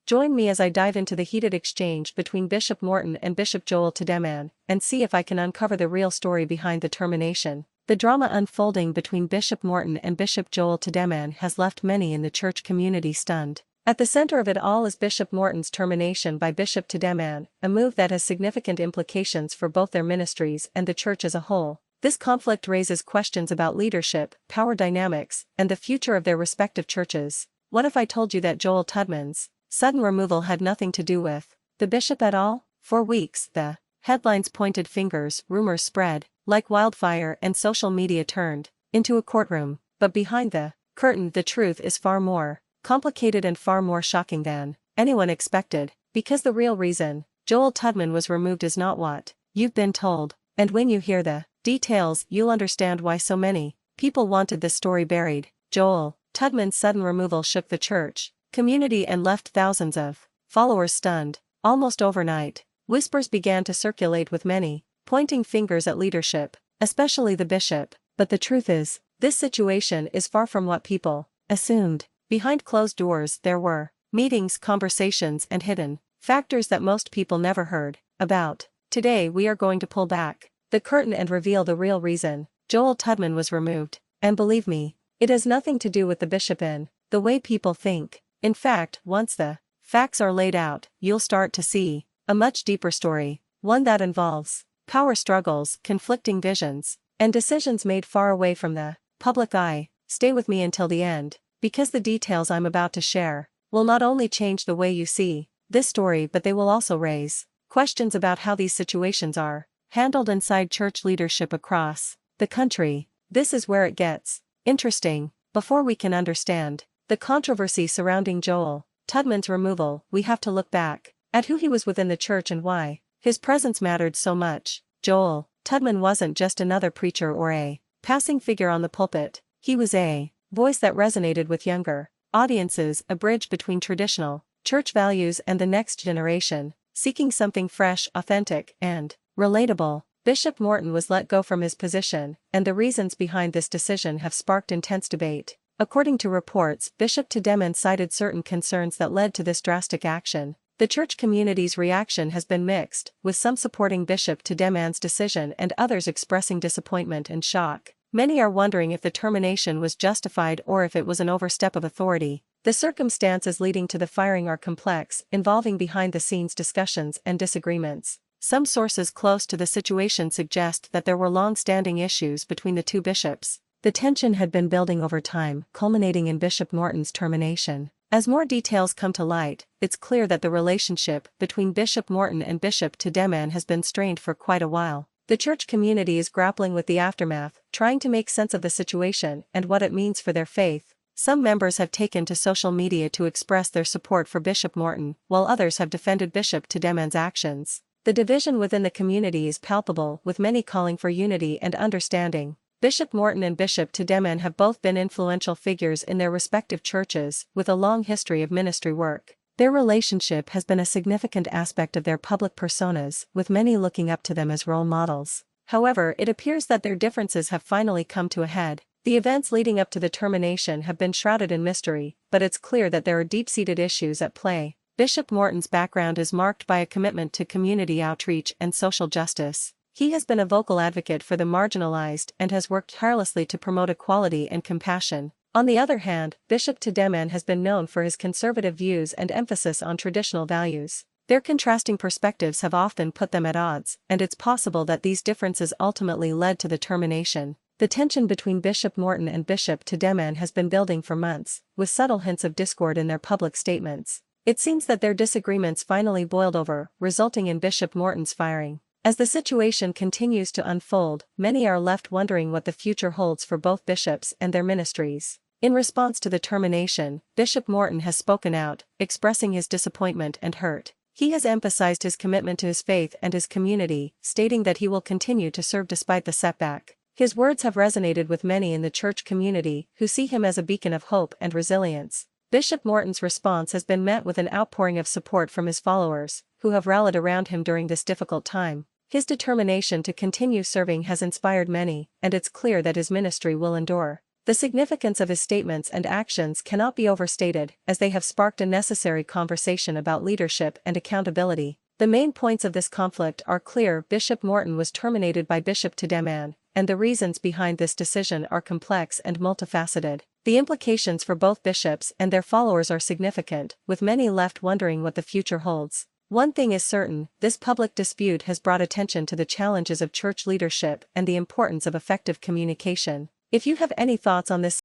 Join me as I dive into the heated exchange between Bishop Morton and Bishop Joel Tudeman, and see if I can uncover the real story behind the termination. The drama unfolding between Bishop Morton and Bishop Joel Tudeman has left many in the church community stunned. At the center of it all is Bishop Morton's termination by Bishop Tudeman, a move that has significant implications for both their ministries and the church as a whole. This conflict raises questions about leadership, power dynamics, and the future of their respective churches. What if I told you that Joel Tudman's sudden removal had nothing to do with the bishop at all? For weeks, the headlines pointed fingers, rumors spread like wildfire, and social media turned into a courtroom. But behind the curtain, the truth is far more complicated and far more shocking than anyone expected, because the real reason Joel Tudeman was removed is not what you've been told. And when you hear the details, you'll understand why so many people wanted this story buried. Joel Tudman's sudden removal shook the church community and left thousands of followers stunned. Almost overnight, whispers began to circulate, with many pointing fingers at leadership, especially the bishop. But the truth is, this situation is far from what people assumed. Behind closed doors, there were meetings, conversations, and hidden factors that most people never heard about. Today we are going to pull back the curtain and reveal the real reason Joel Tudeman was removed. And believe me, it has nothing to do with the bishop in the way people think. In fact, once the facts are laid out, you'll start to see a much deeper story, one that involves power struggles, conflicting visions, and decisions made far away from the public eye. Stay with me until the end, because the details I'm about to share will not only change the way you see this story, but they will also raise questions about how these situations are handled inside church leadership across the country. This is where it gets interesting. Before we can understand the controversy surrounding Joel Tudman's removal, we have to look back at who he was within the church and why his presence mattered so much. Joel Tudman wasn't just another preacher or a passing figure on the pulpit. He was a voice that resonated with younger audiences, a bridge between traditional church values and the next generation, seeking something fresh, authentic, and relatable. Bishop Morton was let go from his position, and the reasons behind this decision have sparked intense debate. According to reports, Bishop Tudeman cited certain concerns that led to this drastic action. The church community's reaction has been mixed, with some supporting Bishop Tudeman's decision and others expressing disappointment and shock. Many are wondering if the termination was justified or if it was an overstep of authority. The circumstances leading to the firing are complex, involving behind-the-scenes discussions and disagreements. Some sources close to the situation suggest that there were long-standing issues between the two bishops. The tension had been building over time, culminating in Bishop Morton's termination. As more details come to light, it's clear that the relationship between Bishop Morton and Bishop Tudeman has been strained for quite a while. The church community is grappling with the aftermath, trying to make sense of the situation and what it means for their faith. Some members have taken to social media to express their support for Bishop Morton, while others have defended Bishop Tudeman's actions. The division within the community is palpable, with many calling for unity and understanding. Bishop Morton and Bishop Tudeman have both been influential figures in their respective churches, with a long history of ministry work. Their relationship has been a significant aspect of their public personas, with many looking up to them as role models. However, it appears that their differences have finally come to a head. The events leading up to the termination have been shrouded in mystery, but it's clear that there are deep-seated issues at play. Bishop Morton's background is marked by a commitment to community outreach and social justice. He has been a vocal advocate for the marginalized and has worked tirelessly to promote equality and compassion. On the other hand, Bishop Tudeman has been known for his conservative views and emphasis on traditional values. Their contrasting perspectives have often put them at odds, and it's possible that these differences ultimately led to the termination. The tension between Bishop Morton and Bishop Tudeman has been building for months, with subtle hints of discord in their public statements. It seems that their disagreements finally boiled over, resulting in Bishop Morton's firing. As the situation continues to unfold, many are left wondering what the future holds for both bishops and their ministries. In response to the termination, Bishop Morton has spoken out, expressing his disappointment and hurt. He has emphasized his commitment to his faith and his community, stating that he will continue to serve despite the setback. His words have resonated with many in the church community, who see him as a beacon of hope and resilience. Bishop Morton's response has been met with an outpouring of support from his followers, who have rallied around him during this difficult time. His determination to continue serving has inspired many, and it's clear that his ministry will endure. The significance of his statements and actions cannot be overstated, as they have sparked a necessary conversation about leadership and accountability. The main points of this conflict are clear: Bishop Morton was terminated by Bishop Tudeman, and the reasons behind this decision are complex and multifaceted. The implications for both bishops and their followers are significant, with many left wondering what the future holds. One thing is certain: this public dispute has brought attention to the challenges of church leadership and the importance of effective communication. If you have any thoughts on this